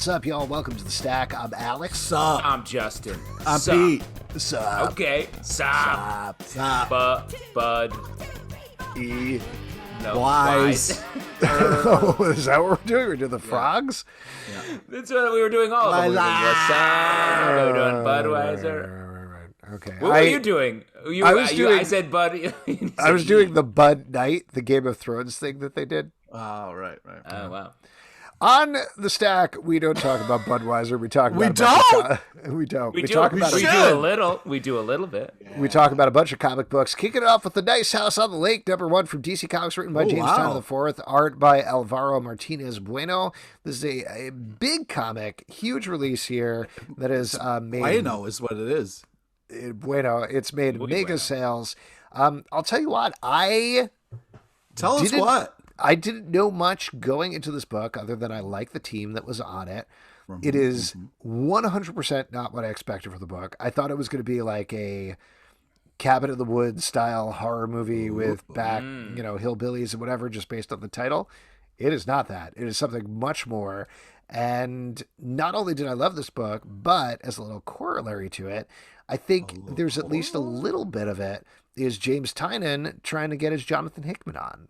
What's up, y'all? Welcome to The Stack. I'm Alex. Sup? I'm Justin. I'm Sup? Pete. Sup? Okay. Sup. Sup? Bud. E. No. Wise. Is that what we're doing? We're doing the frogs? Yeah. That's what we were doing all of them. What's up? We were doing Budweiser. Right. Okay. What were you doing? I said Bud. I was doing the Bud Night, the Game of Thrones thing that they did. Oh, right. Oh, wow. On The Stack, we don't talk about Budweiser. We talk about We don't? We don't. We do. talk about We do a little. We do a little bit. We talk about a bunch of comic books. Kicking it off with The Nice House on the Lake, #1 from DC Comics, written by James Tynion IV, art by Álvaro Martínez Bueno. This is a big comic, huge release here that is made. Bueno is what it is. Bueno. It's made mega bueno. sales. I'll tell you what. Tell us what. I didn't know much going into this book other than I like the team that was on it. It is 100% not what I expected for the book. I thought it was going to be like a Cabin in the Woods style horror movie with hillbillies and whatever, just based on the title. It is not that. It is something much more. And not only did I love this book, but as a little corollary to it, I think there's at least a little bit of it is James Tynion trying to get his Jonathan Hickman on.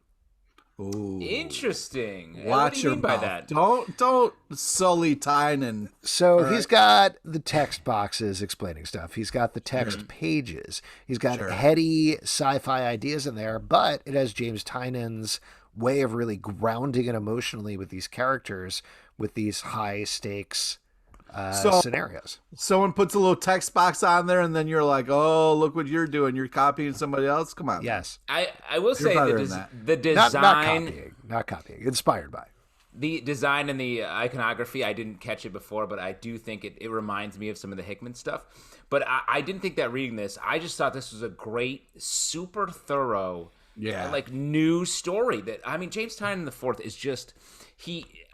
Ooh. Interesting. Watch what do you your mean by mouth. that? Don't sully Tynion. So he's got the text boxes explaining stuff. He's got the text pages. He's got heady sci-fi ideas in there, but it has James Tynion's way of really grounding it emotionally with these characters, with these high stakes scenarios. Someone puts a little text box on there, and then you're like, "Oh, look what you're doing! You're copying somebody else. Come on." Yes, I will say the design, not copying, inspired by the design and the iconography. I didn't catch it before, but I do think it reminds me of some of the Hickman stuff. But I didn't think that reading this. I just thought this was a great, super thorough, new story. James Tynion IV is just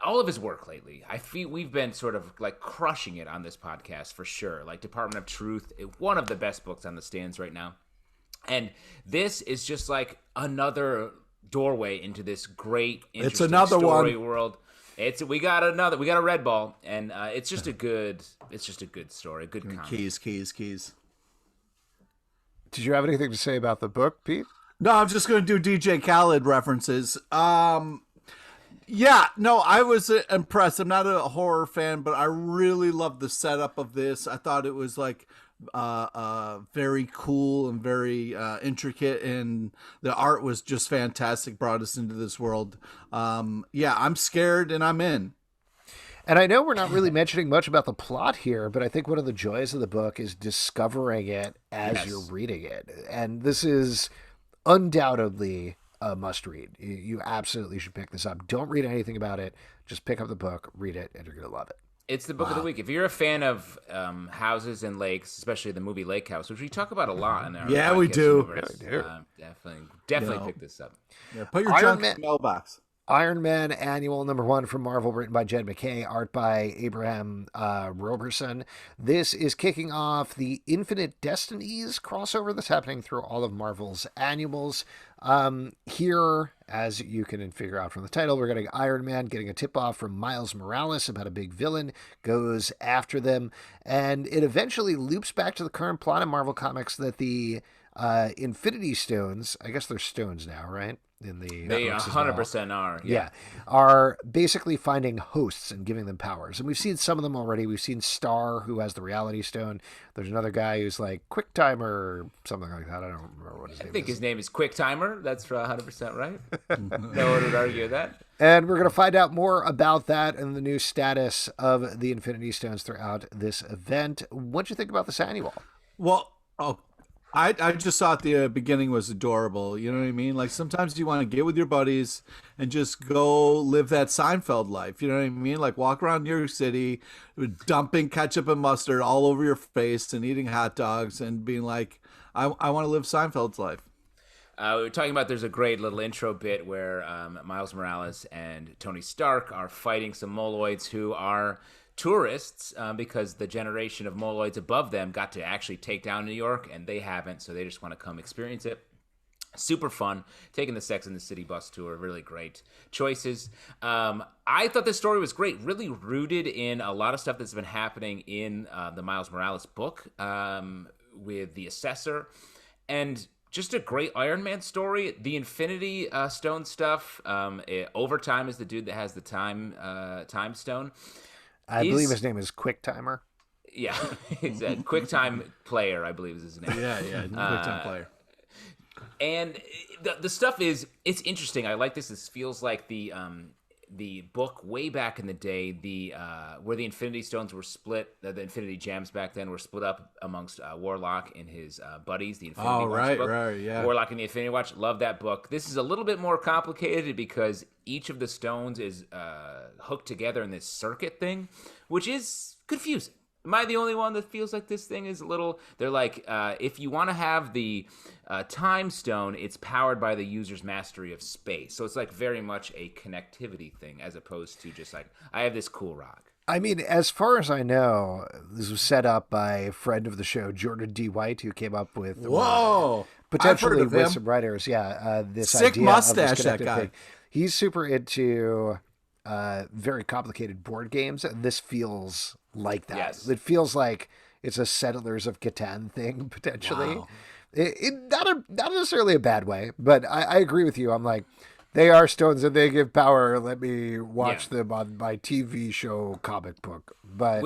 all of his work lately, I feel we've been sort of like crushing it on this podcast for sure. Like Department of Truth, one of the best books on the stands right now. And this is just like another doorway into this great, interesting story world. We got a red ball, and it's just a good story, a good comic. Keys. Did you have anything to say about the book, Pete? No, I'm just going to do DJ Khaled references. Yeah, no, I was impressed. I'm not a horror fan, but I really loved the setup of this. I thought it was like very cool and very intricate, and the art was just fantastic. Brought us into this world. Yeah, I'm scared and I'm in. And I know we're not really mentioning much about the plot here, but I think one of the joys of the book is discovering it as you're reading it. And this is undoubtedly a must read. You absolutely should pick this up. Don't read anything about it. Just pick up the book, read it, and you're going to love it. It's the book of the week. If you're a fan of houses and lakes, especially the movie Lake House, which we talk about a lot in our podcast we do. Universe, definitely pick this up. Yeah, put your junk in the mailbox. Iron Man Annual #1 from Marvel, written by Jed MacKay, art by Ibraim Roberson. This is kicking off the Infinite Destinies crossover that's happening through all of Marvel's annuals. Here, as you can figure out from the title, we're getting Iron Man getting a tip-off from Miles Morales about a big villain, goes after them, and it eventually loops back to the current plot in Marvel Comics that the Infinity Stones, I guess they're stones now, right? They 100% are. Yeah, are basically finding hosts and giving them powers. And we've seen some of them already. We've seen Star, who has the Reality Stone. There's another guy who's like Quick Timer or something like that. I don't remember what his name is. I think his name is Quick Timer. That's 100% right. No one would argue that. And we're going to find out more about that and the new status of the Infinity Stones throughout this event. What'd you think about this annual? Well, I just thought the beginning was adorable. You know what I mean? Like sometimes you want to get with your buddies and just go live that Seinfeld life. You know what I mean? Like walk around New York City, dumping ketchup and mustard all over your face and eating hot dogs and being like, I want to live Seinfeld's life. We were talking about there's a great little intro bit where Miles Morales and Tony Stark are fighting some Moloids who are tourists because the generation of Moloids above them got to actually take down New York, and they haven't, so they just want to come experience it. Super fun. Taking the Sex and the City bus tour. Really great choices. I thought this story was great. Really rooted in a lot of stuff that's been happening in the Miles Morales book with the Assessor. And just a great Iron Man story. The Infinity Stone stuff. Overtime is the dude that has the time stone. I believe his name is Quick Timer. Yeah. He's a QuickTime player, I believe is his name. Yeah. QuickTime player. And the stuff is, it's interesting. I like this. This feels like the book way back in the day, where the Infinity Stones were split, the Infinity Gems back then were split up amongst Warlock and his buddies. The Infinity Watch book. Right, yeah. Warlock and the Infinity Watch. Love that book. This is a little bit more complicated because each of the stones is hooked together in this circuit thing, which is confusing. Am I the only one that feels like this thing is a little... They're like, if you want to have the time stone, it's powered by the user's mastery of space. So it's like very much a connectivity thing as opposed to just like, I have this cool rock. I mean, as far as I know, this was set up by a friend of the show, Jordan D. White, who came up with... Whoa! Potentially with some writers, this sick idea mustache, of this that guy. thing. He's super into very complicated board games, and this feels... like that. Yes. It feels like it's a Settlers of Catan thing, potentially. Wow. Not necessarily a bad way, but I agree with you. I'm like, they are stones and they give power. Let me watch them on my TV show comic book. But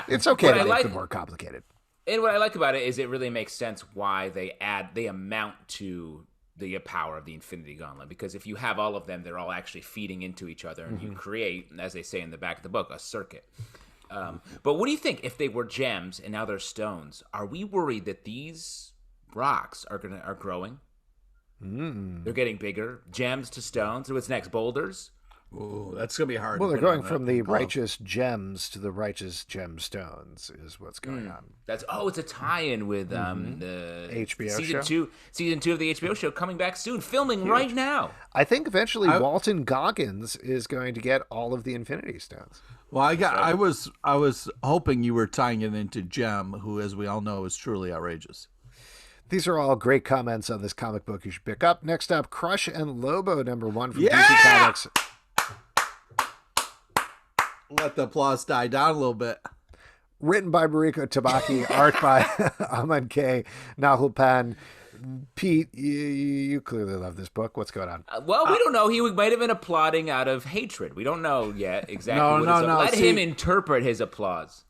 it's okay to make them more complicated. And what I like about it is it really makes sense why they amount to the power of the Infinity Gauntlet, because if you have all of them, they're all actually feeding into each other, and you create, as they say in the back of the book, a circuit. But what do you think if they were gems and now they're stones? Are we worried that these rocks are growing? They're getting bigger. Gems to stones. So what's next? Boulders? Ooh, that's gonna be hard. Well, they're going from the righteous gems to the righteous gemstones is what's going on. It's a tie-in with the HBO show. Season 2 of the HBO show coming back soon, filming right now. I think eventually Walton Goggins is going to get all of the Infinity Stones. Well, I was hoping you were tying it into Gem, who, as we all know, is truly outrageous. These are all great comments on this comic book you should pick up. Next up, Crush and Lobo, #1 from DC Comics. Let the applause die down a little bit. Written by Mariko Tamaki, art by Amancay Nahuelpan. Pete, you clearly love this book. What's going on? Well, we don't know. He might have been applauding out of hatred. We don't know yet exactly. No. Let him interpret his applause.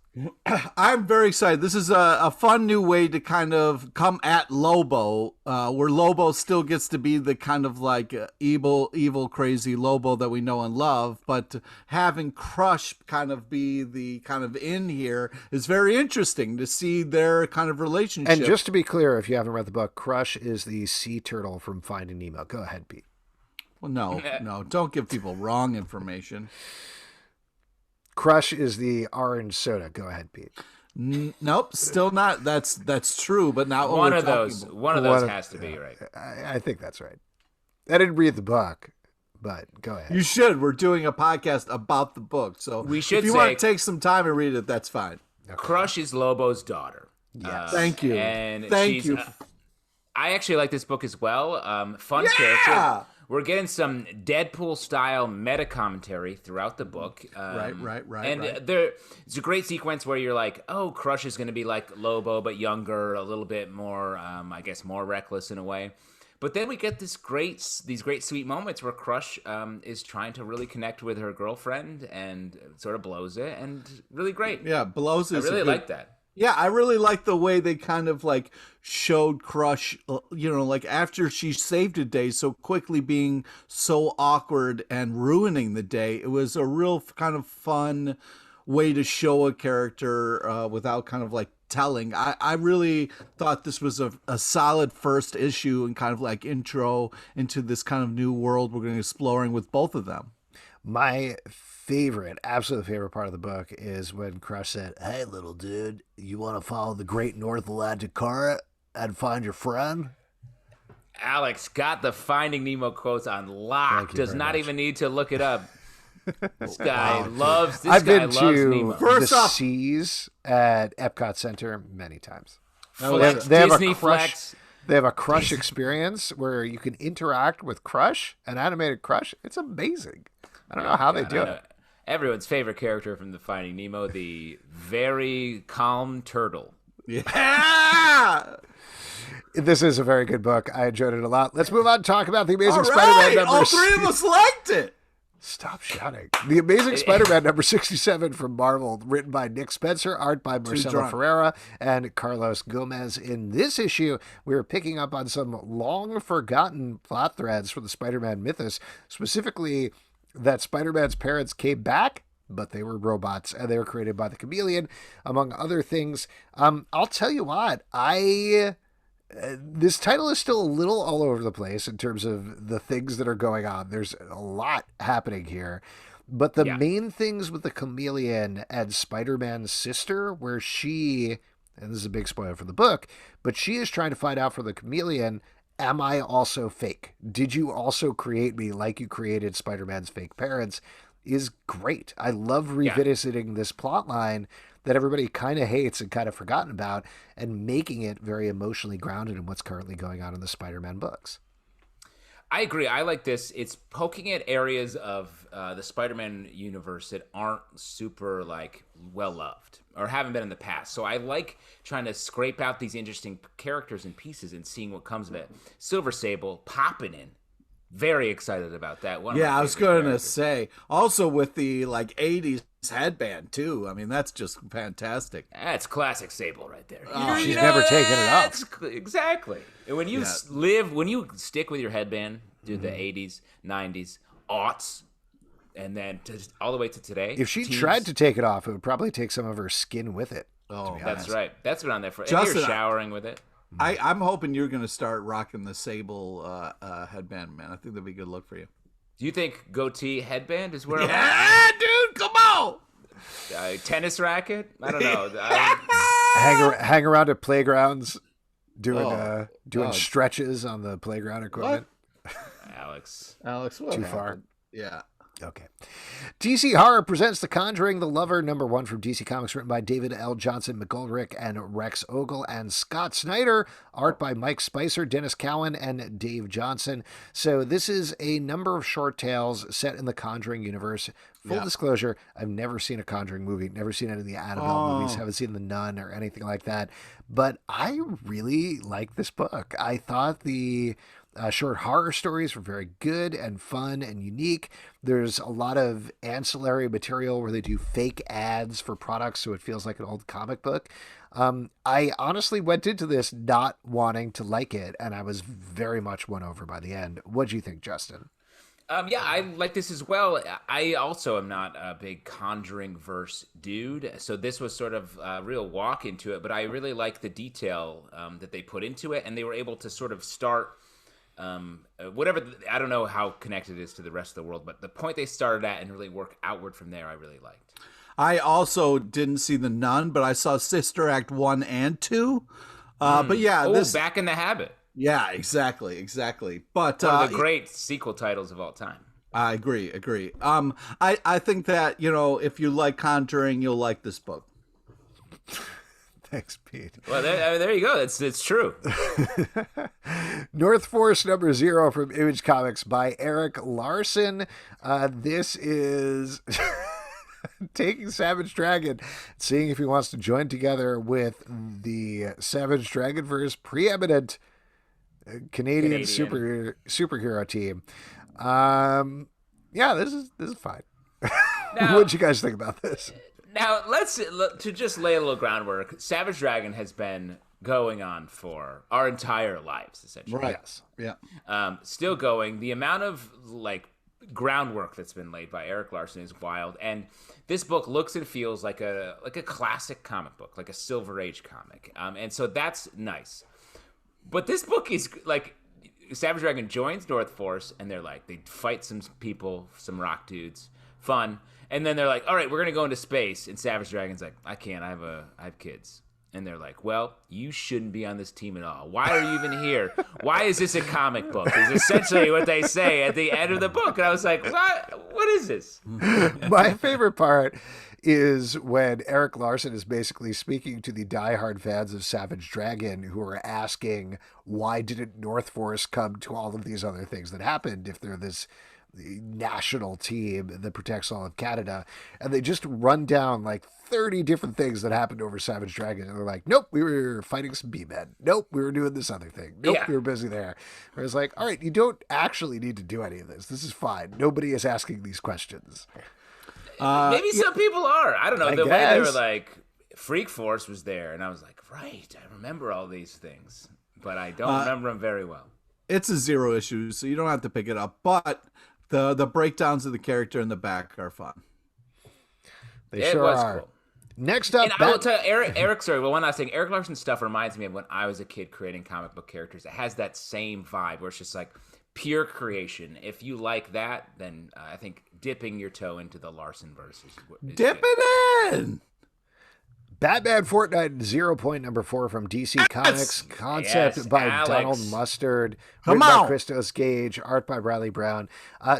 I'm very excited. This is a fun new way to kind of come at Lobo, where Lobo still gets to be the kind of like evil, crazy Lobo that we know and love, but having Crush kind of be the kind of in here is very interesting to see their kind of relationship. And just to be clear, if you haven't read the book, Crush is the sea turtle from Finding Nemo. Go ahead, Pete. Well, no, don't give people wrong information. Crush is the orange soda. Go ahead, Pete. Nope, still not. That's true, but not one of those. One of those has to be right. I think that's right. I didn't read the book, but go ahead. You should. We're doing a podcast about the book, so we should. If you want to take some time and read it, that's fine. Okay. Crush is Lobo's daughter. Yes. Thank you. And Thank you. I actually like this book as well. Fun character. We're getting some Deadpool-style meta-commentary throughout the book. Right. And it's a great sequence where you're like, oh, Crush is going to be like Lobo, but younger, a little bit more, I guess, more reckless in a way. But then we get these great sweet moments where Crush is trying to really connect with her girlfriend and sort of blows it, and really great. Yeah, blows it. I really like that. Yeah, I really like the way they kind of like showed Crush, like after she saved a day so quickly being so awkward and ruining the day. It was a real kind of fun way to show a character without kind of like telling. I really thought this was a solid first issue and kind of like intro into this kind of new world we're going to be exploring with both of them. My absolute favorite part of the book is when Crush said, "Hey, little dude, you want to follow the Great North Atlantic Current and find your friend?" Alex got the Finding Nemo quotes on lock. Does not even need to look it up. This guy loves Nemo. I've been to the seas at Epcot Center many times. Disney Flex. They have a Crush experience where you can interact with Crush, an animated Crush. It's amazing. I don't know how they do it. Everyone's favorite character from the Finding Nemo, the very calm turtle. Yeah! This is a very good book. I enjoyed it a lot. Let's move on and talk about The Amazing Spider-Man number... All three of us liked it! Stop shouting. The Amazing Spider-Man number 67 from Marvel, written by Nick Spencer, art by Marcelo Ferreira and Carlos Gómez. In this issue, we are picking up on some long-forgotten plot threads from the Spider-Man mythos, specifically that Spider-Man's parents came back, but they were robots, and they were created by the Chameleon, among other things. I'll tell you what, this title is still a little all over the place in terms of the things that are going on. There's a lot happening here. But the main things with the Chameleon and Spider-Man's sister, where she, and this is a big spoiler for the book, but she is trying to find out from the Chameleon, am I also fake? Did you also create me like you created Spider-Man's fake parents? Is great. I love revisiting this plot line that everybody kind of hates and kind of forgotten about, and making it very emotionally grounded in what's currently going on in the Spider-Man books. I agree. I like this. It's poking at areas of the Spider-Man universe that aren't super well-loved or haven't been in the past. So I like trying to scrape out these interesting characters and pieces and seeing what comes of it. Silver Sable popping in. Very excited about that one. Yeah, I was going to say, also with the 80s headband too. I mean, that's just fantastic. That's classic Sable right there. She's never taken it off. Exactly. And when you when you stick with your headband through the 80s, 90s, aughts, and then all the way to today. If she tried to take it off, it would probably take some of her skin with it. Oh, that's right. That's been on there for. Justin, and you're showering with it. I'm hoping you're going to start rocking the Sable headband, man. I think that'd be a good look for you. Do you think goatee headband is where? Yeah, dude, come on. Tennis racket? I don't know. Hang around at playgrounds, doing stretches on the playground equipment. Alex, what too happened? far? Yeah. Okay. DC Horror presents The Conjuring, The Lover, #1 from DC Comics, written by David L. Johnson-McGoldrick and Rex Ogle and Scott Snyder, art by Mike Spicer, Dennis Cowan, and Dave Johnson. So this is a number of short tales set in the Conjuring universe. Full disclosure, I've never seen a Conjuring movie, never seen any of the Annabelle movies, haven't seen The Nun or anything like that. But I really like this book. I thought the short horror stories were very good and fun and unique. There's a lot of ancillary material where they do fake ads for products, so it feels like an old comic book. I honestly went into this not wanting to like it, and I was very much won over by the end. What do you think, Justin? I like this as well. I also am not a big Conjuring verse dude, so this was sort of a real walk into it, but I really like the detail that they put into it, and they were able to sort of start I don't know how connected it is to the rest of the world, but the point they started at and really work outward from there, I really liked. I also didn't see The Nun, but I saw Sister Act 1 and 2. But yeah, Back in the Habit. Yeah, exactly. But one of the great sequel titles of all time. I agree. I think that, if you like Conjuring, you'll like this book. Thanks, Pete. Well, there you go. It's true. North Force #0 from Image Comics by Erik Larsen. This is taking Savage Dragon, seeing if he wants to join together with the Savage Dragonverse preeminent Canadian superhero team. This is fine. What'd you guys think about this? Now, to just lay a little groundwork, Savage Dragon has been going on for our entire lives, essentially. Right. Yes. Yeah. Still going. The amount of groundwork that's been laid by Erik Larsen is wild, and this book looks and feels like a classic comic book, like a Silver Age comic, and so that's nice. But this book is Savage Dragon joins North Force, and they fight some people, some rock dudes, fun. And then they're like, all right, we're going to go into space. And Savage Dragon's like, I can't. I have kids. And they're like, well, you shouldn't be on this team at all. Why are you even here? Why is this a comic book? Is essentially what they say at the end of the book. And I was like, what is this? My favorite part is when Erik Larsen is basically speaking to the diehard fans of Savage Dragon who are asking, why didn't North Force come to all of these other things that happened if they're this national team that protects all of Canada? And they just run down like 30 different things that happened over Savage Dragon. And they're like, nope, we were fighting some B-men. Nope, we were doing this other thing. Nope, we were busy there. Where it's like, all right, you don't actually need to do any of this. This is fine. Nobody is asking these questions. Maybe some people are. I don't know. The way they were like, Freak Force was there. And I was like, right, I remember all these things. But I don't remember them very well. It's a 0 issue, so you don't have to pick it up. But the breakdowns of the character in the back are fun. They sure are. Cool. Next up, and I will tell Eric. Sorry, well, one last thing. Erik Larsen stuff reminds me of when I was a kid creating comic book characters. It has that same vibe where it's just like pure creation. If you like that, then I think dipping your toe into the Larsen verse is dip it in. Batman Fortnite 0 point number 4 from DC Comics. Concept by Alex. Donald Mustard. Written by Christos, Gage. Art by Reilly Brown.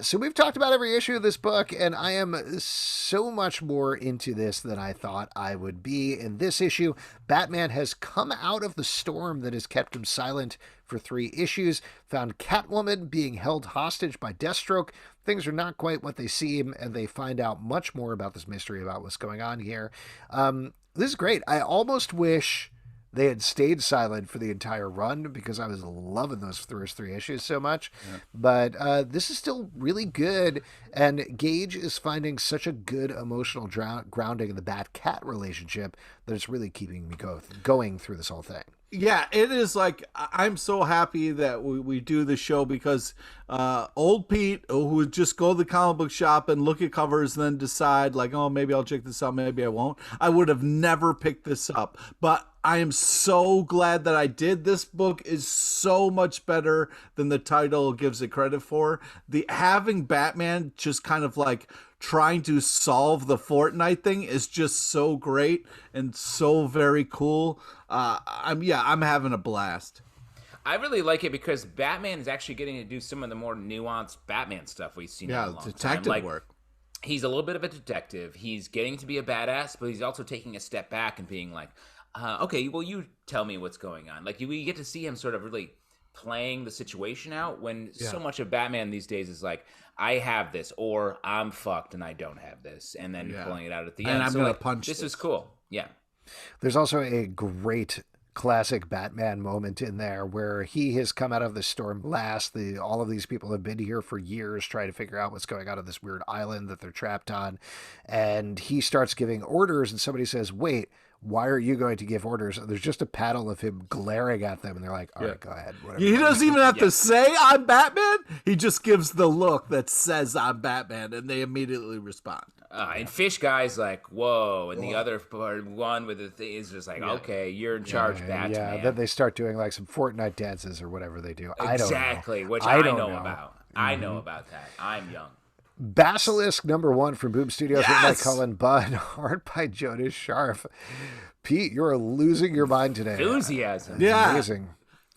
So we've talked about every issue of this book, and I am so much more into this than I thought I would be. In this issue, Batman has come out of the storm that has kept him silent for 3 issues, found Catwoman being held hostage by Deathstroke. Things are not quite what they seem, and they find out much more about this mystery about what's going on here. This is great. I almost wish they had stayed silent for the entire run because I was loving those first 3 issues so much. Yeah. But this is still really good. And Gage is finding such a good emotional grounding in the Bat-Cat relationship that it's really keeping me going through this whole thing. Yeah, it is like, I'm so happy that we do the show because old Pete, who would just go to the comic book shop and look at covers and then decide like, oh, maybe I'll check this out, maybe I won't. I would have never picked this up. But I am so glad that I did. This book is so much better than the title gives it credit for. Having Batman just kind of like trying to solve the Fortnite thing is just so great and so very cool. I'm having a blast. I really like it because Batman is actually getting to do some of the more nuanced Batman stuff we've seen in a long detective time. work. He's a little bit of a detective. He's getting to be a badass, but he's also taking a step back and being like, okay, well, you tell me what's going on. Like, we get to see him sort of really playing the situation out when so much of Batman these days is like, I have this, or I'm fucked and I don't have this, and then pulling it out at the end. And I'm going to punch this. This is cool. Yeah. There's also a great classic Batman moment in there where he has come out of the storm last. All of these people have been here for years trying to figure out what's going on this weird island that they're trapped on. And he starts giving orders and somebody says, wait, why are you going to give orders? And there's just a panel of him glaring at them and they're like, all right, go ahead. Whatever. He doesn't even have to say I'm Batman. He just gives the look that says I'm Batman and they immediately respond. And Fish Guy's like, whoa. And the other one with the thing is just like, okay, you're in charge, Batman. Yeah, then they start doing like some Fortnite dances or whatever they do. Exactly, which I know about. I know about that. I'm young. Basilisk #1 from Boom Studios, written by Cullen, Bunn, art by Jonas Scharf. Pete, you're losing your mind today. Enthusiasm. Yeah. Amazing.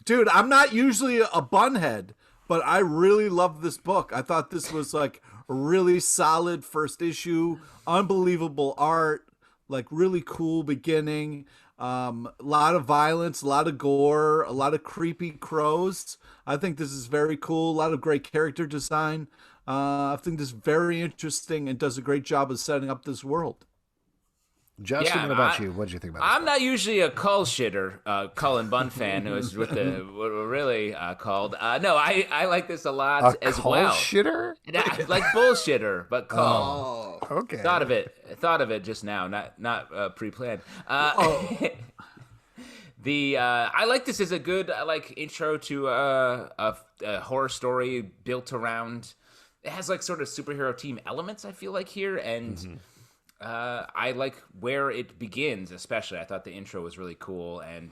Dude, I'm not usually a bunhead, but I really love this book. I thought this was like a really solid first issue, unbelievable art, like really cool beginning, a lot of violence, a lot of gore, a lot of creepy crows. I think this is very cool. A lot of great character design. I think this is very interesting and does a great job of setting up this world. Justin, what about you? What did you think about this? I'm not usually a Cull shitter, Cullen Bunn fan, who is with the what we're really called. No, I like this a lot as well. Shitter? Like bullshitter, but Cull. Oh, okay. Thought of it just now, not pre-planned. I like this as a good intro to a horror story built around. It has like sort of superhero team elements, I feel like, here, and I like where it begins. Especially, I thought the intro was really cool and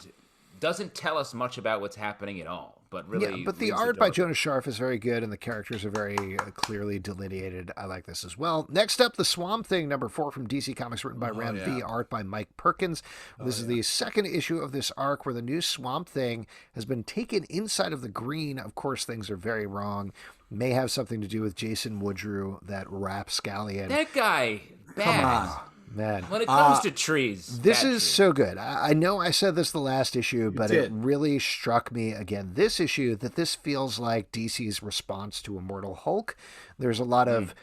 doesn't tell us much about what's happening at all. But really, but the art by Jonas Scharf is very good, and the characters are very clearly delineated. I like this as well. Next up, the Swamp Thing #4 from DC Comics, written by Ram V, art by Mike Perkins. This is the second issue of this arc where the new Swamp Thing has been taken inside of the Green. Of course, things are very wrong. May have something to do with Jason Woodrue, that rapscallion. That guy, bad. Come on. Man. When it comes to trees, This is so good. I know I said this the last issue, but did. it really struck me again this issue that this feels like DC's response to Immortal Hulk. There's a lot of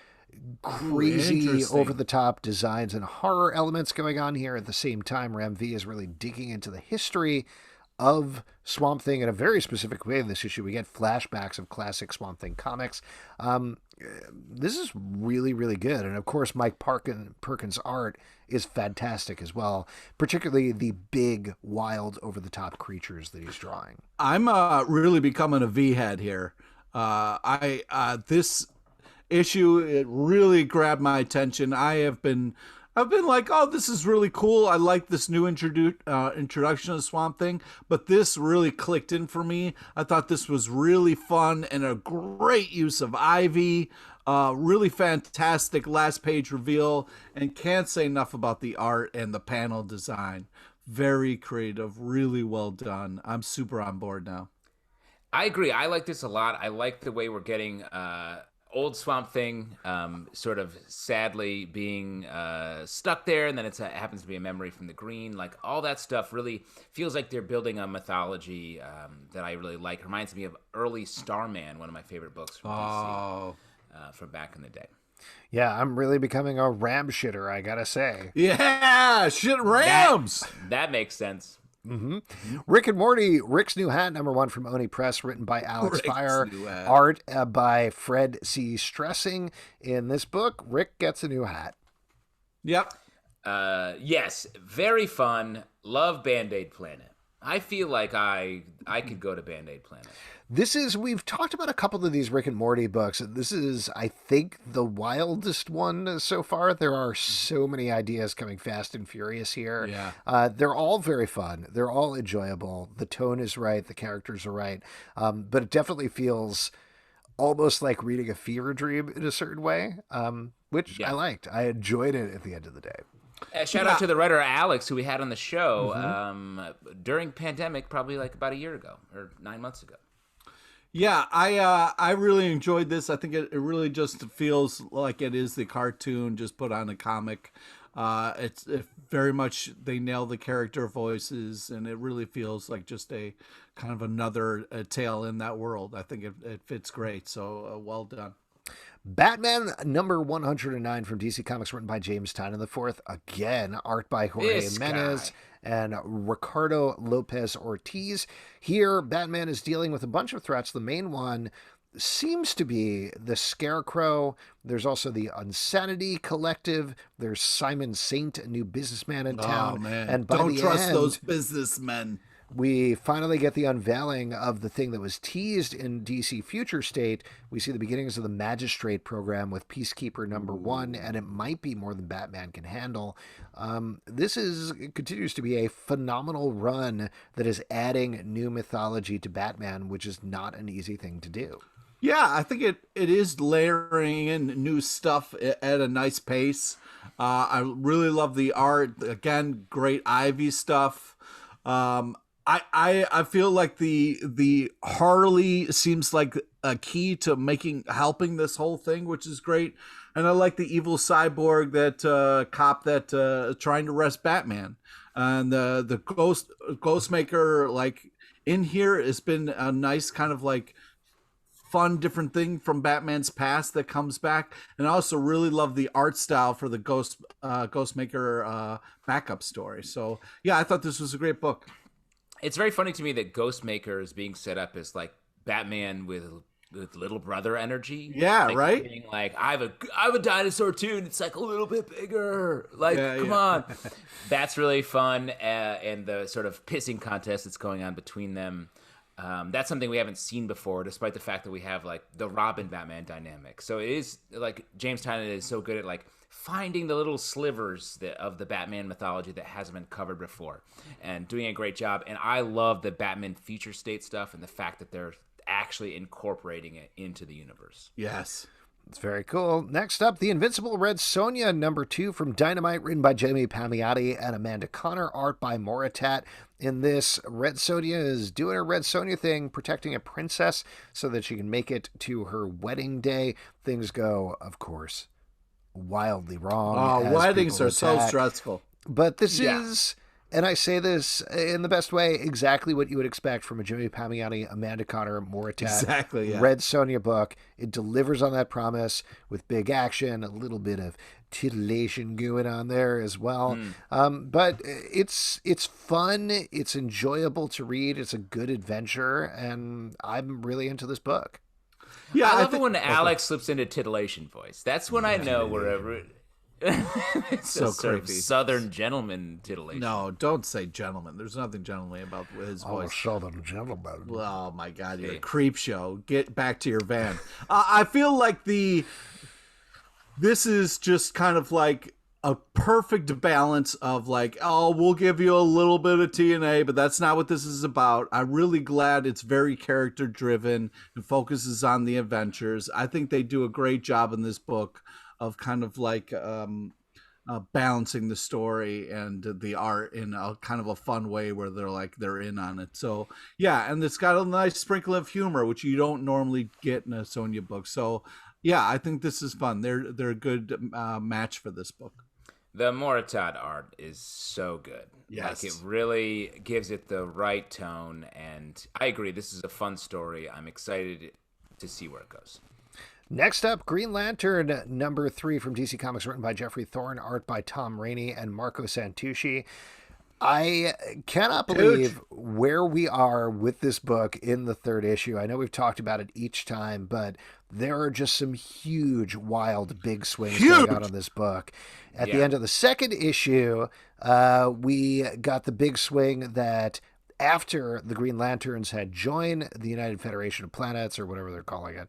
crazy, over-the-top designs and horror elements going on here. At the same time, Ram V is really digging into the history of Swamp Thing in a very specific way in this issue. We get flashbacks of classic Swamp Thing comics. This is really, really good. And of course, Mike Perkins' art is fantastic as well, particularly the big, wild, over-the-top creatures that he's drawing. I'm really becoming a V head here. This issue, it really grabbed my attention. I've been like, oh, this is really cool. I like this new introduction of Swamp Thing, but this really clicked in for me. I thought this was really fun and a great use of Ivy. Really fantastic last page reveal, and can't say enough about the art and the panel design. Very creative, really well done. I'm super on board now. I agree. I like this a lot. I like the way we're getting old Swamp Thing sort of sadly being stuck there, and then it happens to be a memory from the Green. Like, all that stuff really feels like they're building a mythology that I really like. Reminds me of early Starman, one of my favorite books from DC from back in the day. Yeah, I'm really becoming a Ram shitter, I gotta say. Yeah, shit Rams! That makes sense. Mm-hmm. Rick and Morty, Rick's New Hat, #1 from Oni Press, written by Alex Fire, art by Fred C. Stressing. In this book, Rick gets a new hat. Yep. Yes, very fun. Love Band-Aid Planet. I feel like I could go to Band-Aid Planet. We've talked about a couple of these Rick and Morty books. This is, I think, the wildest one so far. There are so many ideas coming fast and furious here. Yeah. They're all very fun. They're all enjoyable. The tone is right. The characters are right. But it definitely feels almost like reading a fever dream in a certain way, which I liked. I enjoyed it at the end of the day. Shout out to the writer Alex, who we had on the show during pandemic, probably like about a year ago or 9 months ago. Yeah, I really enjoyed this. I think it really just feels like it is the cartoon just put on a comic. It's very much, they nail the character voices, and it really feels like just a kind of another tale in that world. I think it fits great. So well done. Batman #109 from DC Comics, written by James Tynion IV. Again, art by Jorge Jimenez and Ricardo Lopez Ortiz. Here, Batman is dealing with a bunch of threats. The main one seems to be the Scarecrow. There's also the Unsanity Collective. There's Simon Saint, a new businessman in town. Oh, man. And by Don't the trust end, those businessmen. we finally get the unveiling of the thing that was teased in DC Future State. We see the beginnings of the Magistrate program with Peacekeeper #1, and it might be more than Batman can handle. It continues to be a phenomenal run that is adding new mythology to Batman, which is not an easy thing to do. Yeah, I think it is layering in new stuff at a nice pace. I really love the art. Again, great Ivy stuff. I feel like the Harley seems like a key to helping this whole thing, which is great. And I like the evil cyborg that cop that trying to arrest Batman, and the Ghostmaker, like, in here has been a nice kind of like fun different thing from Batman's past that comes back. And I also really love the art style for the Ghostmaker backup story. So yeah, I thought this was a great book. It's very funny to me that Ghostmaker is being set up as like Batman with little brother energy. Yeah, like, right. Being like, I have a dinosaur too, and it's like a little bit bigger. Like, come on. That's really fun, and the sort of pissing contest that's going on between them. That's something we haven't seen before, despite the fact that we have like the Robin Batman dynamic. So it is like James Tynion is so good at like finding the little slivers of the Batman mythology that hasn't been covered before, and doing a great job. And I love the Batman Future State stuff and the fact that they're actually incorporating it into the universe. Yes. It's very cool. Next up, The Invincible Red Sonja #2 from Dynamite, written by Jamie Palmiotti and Amanda Connor, art by Moritat. In this, Red Sonja is doing her Red Sonja thing, protecting a princess so that she can make it to her wedding day. Things go, of course, wildly wrong. Oh, as weddings people are so attack. stressful. But this is, and I say this in the best way, exactly what you would expect from a Jimmy Palmiotti, Amanda Connor, Moritat, Red Sonja book. It delivers on that promise with big action, a little bit of titillation going on there as well. But it's fun. It's enjoyable to read. It's a good adventure, and I'm really into this book. Yeah, I love it when Alex slips into titillation voice. That's when I know wherever. It's so creepy. Southern gentleman titillation. No, don't say gentleman. There's nothing gentlemanly about his voice. Southern gentleman. Oh my God, you're a creep show. Get back to your van. I feel like this is just kind of like a perfect balance of like, oh, we'll give you a little bit of TNA, but that's not what this is about. I'm really glad it's very character driven and focuses on the adventures. I think they do a great job in this book of kind of like balancing the story and the art in a kind of a fun way where they're in on it. So yeah, and it's got a nice sprinkle of humor, which you don't normally get in a Sonja book. So yeah, I think this is fun. They're a good match for this book. The Moritat art is so good. Yes. Like, it really gives it the right tone, and I agree, this is a fun story. I'm excited to see where it goes. Next up, Green Lantern number 3 from DC Comics, written by Jeffrey Thorne, art by Tom Rainey and Marco Santucci. I cannot believe where we are with this book in the 3rd issue. I know we've talked about it each time, but there are just some huge, wild, big swings going on in this book. At the end of the 2nd issue, we got the big swing that after the Green Lanterns had joined the United Federation of Planets, or whatever they're calling it,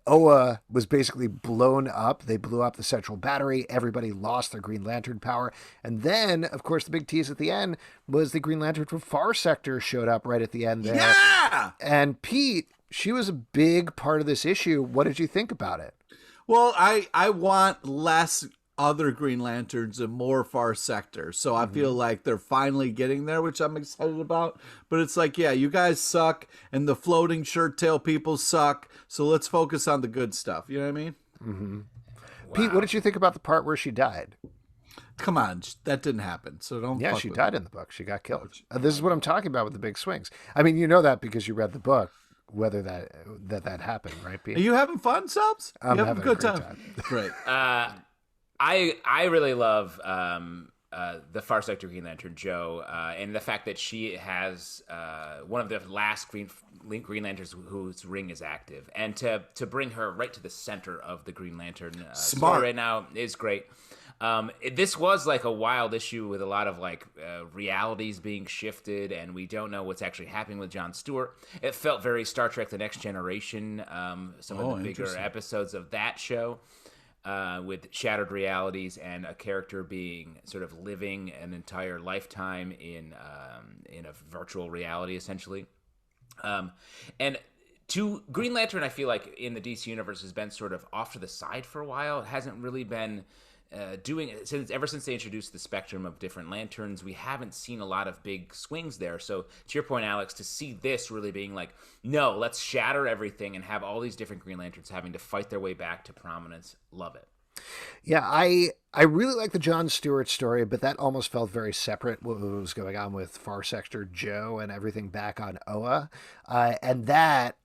Oa was basically blown up. They blew up the central battery. Everybody lost their Green Lantern power. And then, of course, the big tease at the end was the Green Lantern from Far Sector showed up right at the end there. Yeah! And Pete, she was a big part of this issue. What did you think about it? Well, I want less other Green Lanterns and more Far Sector. So I feel like they're finally getting there, which I'm excited about. But it's like, yeah, you guys suck, and the floating shirt tail people suck. So let's focus on the good stuff. You know what I mean? Mm-hmm. Wow. Pete, what did you think about the part where she died? Come on, that didn't happen. So don't. Yeah, she died in the book. She got killed. This is what I'm talking about with the big swings. I mean, you know that because you read the book. Whether that happened, right, Pete? Are you having fun, Subs? I'm having a good time. Great. I really love the Far Sector Green Lantern, Joe, and the fact that she has one of the last Green Lanterns whose ring is active, and to bring her right to the center of the Green Lantern story right now is great. This was like a wild issue with a lot of like realities being shifted, and we don't know what's actually happening with John Stewart. It felt very Star Trek: The Next Generation. Some of the bigger episodes of that show. With shattered realities and a character being sort of living an entire lifetime in a virtual reality, essentially. And to Green Lantern, I feel like in the DC universe has been sort of off to the side for a while. It hasn't really been doing it ever since they introduced the spectrum of different lanterns. We haven't seen a lot of big swings there. So to your point, Alex, to see this really being like, no, let's shatter everything and have all these different Green Lanterns having to fight their way back to prominence. Love it. Yeah, I really like the John Stewart story, but that almost felt very separate what was going on with Far Sector Joe and everything back on Oa. And that,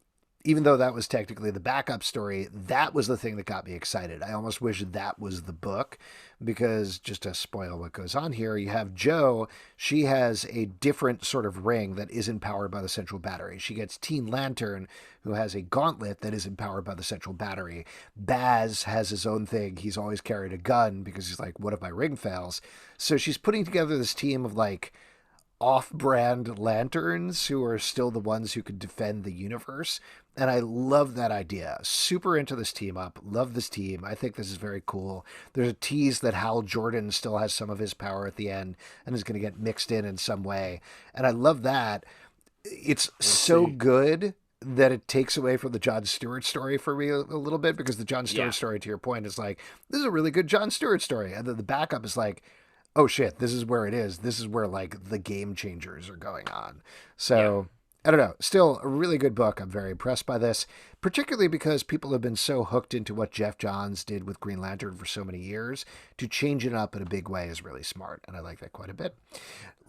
even though that was technically the backup story, that was the thing that got me excited. I almost wish that was the book, because just to spoil what goes on here, you have Joe. She has a different sort of ring that isn't powered by the central battery. She gets Teen Lantern, who has a gauntlet that isn't powered by the central battery. Baz has his own thing. He's always carried a gun because he's like, what if my ring fails? So she's putting together this team of like off-brand lanterns who are still the ones who could defend the universe. And I love that idea. Super into this team up. Love this team. I think this is very cool. There's a tease that Hal Jordan still has some of his power at the end and is going to get mixed in some way. And I love that. It's so good that it takes away from the John Stewart story for me a little bit, because the John Stewart story, to your point, is like, this is a really good John Stewart story. And then the backup is like, oh shit, this is where it is. This is where like the game changers are going on. So I don't know. Still a really good book. I'm very impressed by this, particularly because people have been so hooked into what Jeff Johns did with Green Lantern for so many years. To change it up in a big way is really smart, and I like that quite a bit.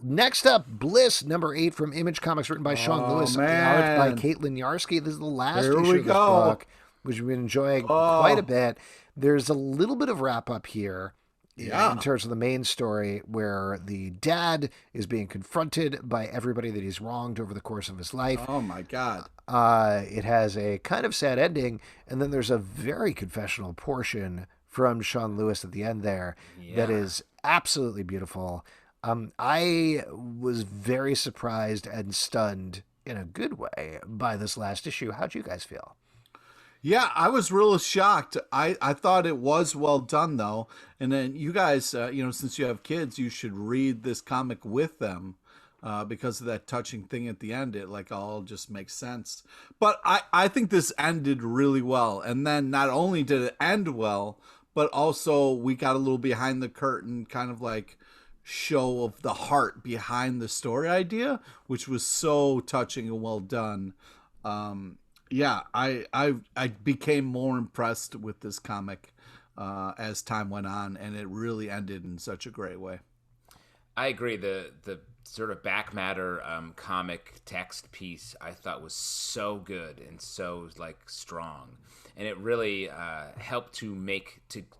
Next up, Bliss, number 8 from Image Comics, written by Sean Lewis, art by Caitlin Yarsky. This is the last issue of this book, which we've been enjoying quite a bit. There's a little bit of wrap-up here. In terms of the main story, where the dad is being confronted by everybody that he's wronged over the course of his life. Oh my God. It has a kind of sad ending, and then there's a very confessional portion from Sean Lewis at the end there that is absolutely beautiful. I was very surprised and stunned in a good way by this last issue. How'd you guys feel? Yeah, I was real shocked. I thought it was well done, though. And then you guys, since you have kids, you should read this comic with them because of that touching thing at the end. It all just makes sense. But I think this ended really well. And then not only did it end well, but also we got a little behind the curtain kind of show of the heart behind the story idea, which was so touching and well done. Yeah, I became more impressed with this comic as time went on, and it really ended in such a great way. I agree. The sort of back matter comic text piece I thought was so good and so strong, and it really helped to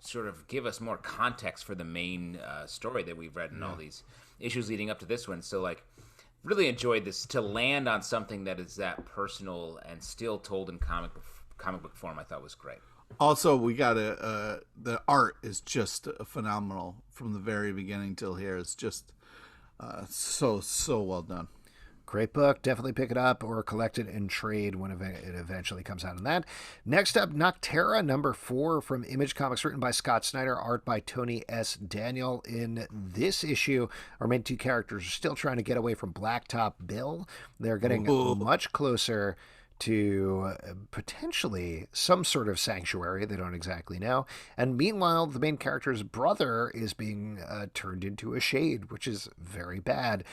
sort of give us more context for the main story that we've read in all these issues leading up to this one. So really enjoyed this. To land on something that is that personal and still told in comic book form, I thought was great. Also, we got the art is just phenomenal from the very beginning till here. It's just so well done. Great book. Definitely pick it up or collect it in trade when it eventually comes out in that. Next up, Nocterra, number 4 from Image Comics, written by Scott Snyder, art by Tony S. Daniel. In this issue, our main 2 characters are still trying to get away from Blacktop Bill. They're getting much closer to potentially some sort of sanctuary. They don't exactly know. And meanwhile, the main character's brother is being turned into a shade, which is very bad.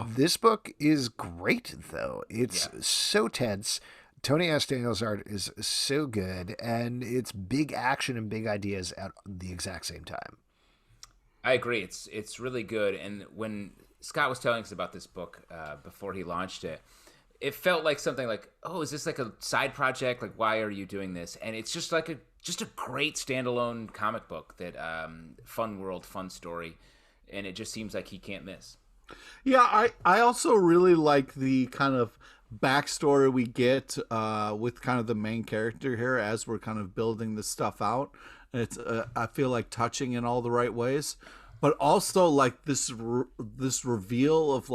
This book is great, though. It's so tense. Tony S. Daniel's art is so good, and it's big action and big ideas at the exact same time. I agree. It's really good. And when Scott was telling us about this book before he launched it, it felt like something oh, is this a side project? Why are you doing this? And it's just a great standalone comic book that fun world, fun story, and it just seems like he can't miss. Yeah, I also really like the kind of backstory we get with kind of the main character here as we're kind of building this stuff out. It's I feel like touching in all the right ways, but also this reveal of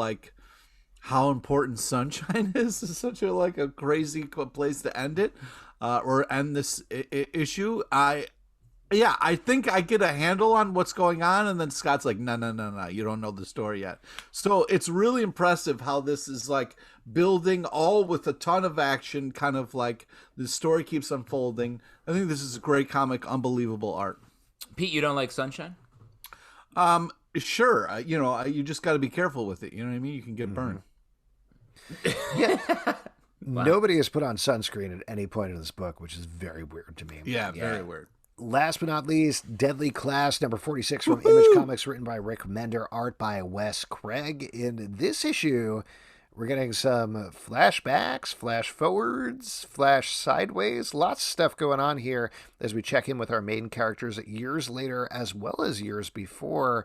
how important sunshine is such a crazy place to end it or end this issue. I think I get a handle on what's going on, and then Scott's like, no, you don't know the story yet. So it's really impressive how this is building all with a ton of action, kind of the story keeps unfolding. I think this is a great comic, unbelievable art. Pete, you don't like sunshine? Sure. You just got to be careful with it. You know what I mean? You can get burned. Yeah. Wow. Nobody has put on sunscreen at any point in this book, which is very weird to me. Yeah, very weird. Last but not least, Deadly Class, number 46 from Image Comics, written by Rick Mender, art by Wes Craig. In this issue, we're getting some flashbacks, flash forwards, flash sideways, lots of stuff going on here as we check in with our main characters years later as well as years before.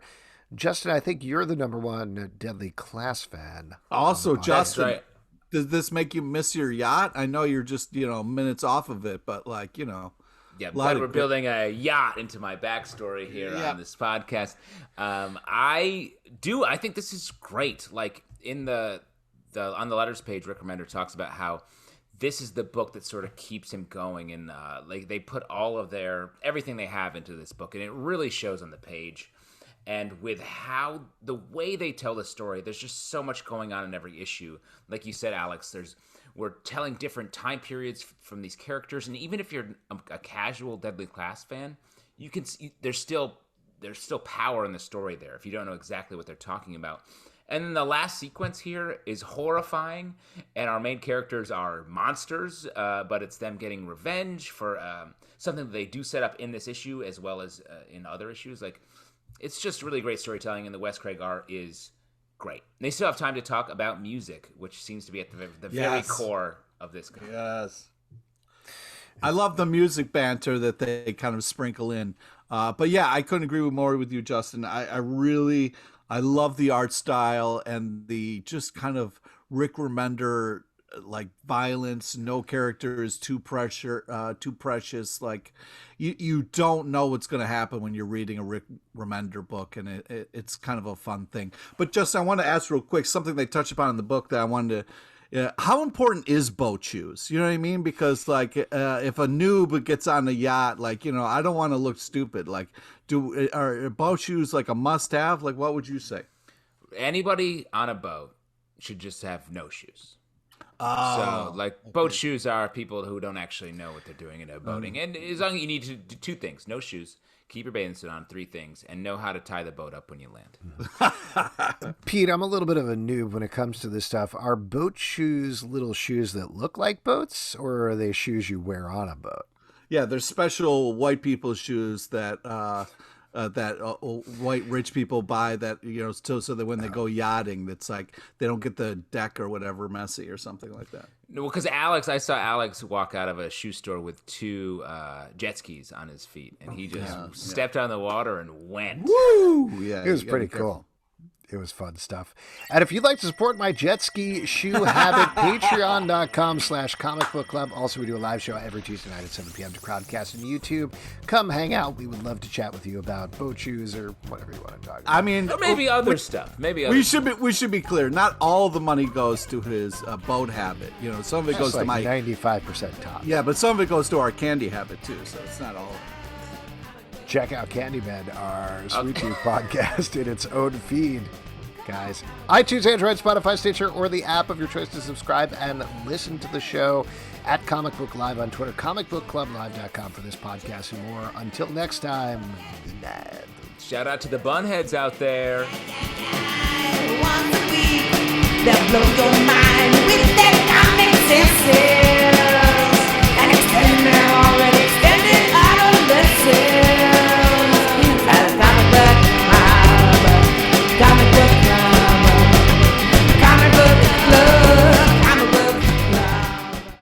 Justin, I think you're the number 1 Deadly Class fan. Also, Justin, right. Does this make you miss your yacht? I know you're just, minutes off of it, but Yeah, but we're building a yacht into my backstory here on this podcast. I think this is great. In the on the letters page, Rick Remender talks about how this is the book that sort of keeps him going, and they put all of everything they have into this book, and it really shows on the page. And with the way they tell the story, there's just so much going on in every issue. Like you said, Alex, we're telling different time periods from these characters, and even if you're a casual Deadly Class fan, you can see there's still power in the story there if you don't know exactly what they're talking about. And then the last sequence here is horrifying, and our main characters are monsters, but it's them getting revenge for something that they do set up in this issue as well as in other issues. Like, it's just really great storytelling, and the Wes Craig art is great. And they still have time to talk about music, which seems to be at the very core of this. Yes. I love the music banter that they kind of sprinkle in. But yeah, I couldn't agree more with you, Justin. I love the art style and the just kind of Rick Remender, like, violence. No character is too precious. Like, you don't know what's going to happen when you're reading a Rick Remender book, and it's kind of a fun thing. But Justin, I want to ask real quick something they touch upon in the book that I wanted to. How important is boat shoes? You know what I mean? Because, like, if a noob gets on a yacht, like, you know, I don't want to look stupid. Like, are boat shoes like a must-have? Like, what would you say? Anybody on a boat should just have no shoes. Oh, so, like, boat shoes are people who don't actually know what they're doing in a boating. And as long as you need to do 2 things: no shoes, keep your bathing suit on, 3 things, and know how to tie the boat up when you land. Pete, I'm a little bit of a noob when it comes to this stuff. Are boat shoes little shoes that look like boats, or are they shoes you wear on a boat? Yeah, there's special white people shoes that white rich people buy, that, you know, so that when they go yachting, that's like they don't get the deck or whatever messy or something like that. No, because I saw Alex walk out of a shoe store with 2 jet skis on his feet, and he just stepped on the water and went. Woo! Yeah, it was pretty cool. It was fun stuff. And if you'd like to support my jet ski shoe habit, patreon.com/comic book club. Also, we do a live show every Tuesday night at 7 p.m. to Crowdcast and YouTube. Come hang out. We would love to chat with you about boat shoes or whatever you want to talk about. I mean, or maybe other stuff. We should be clear. Not all the money goes to his boat habit. You know, some of it goes to my 95% top. Yeah, but some of it goes to our candy habit too. So it's not all. Check out Candyman, our Sweet Tooth podcast, in its own feed, guys. iTunes, Android, Spotify, Stitcher, or the app of your choice to subscribe and listen to the show at Comic Book Live on Twitter, comicbookclublive.com for this podcast and more. Until next time, good night. Shout out to the bunheads out there. That blows your mind with that comic sense.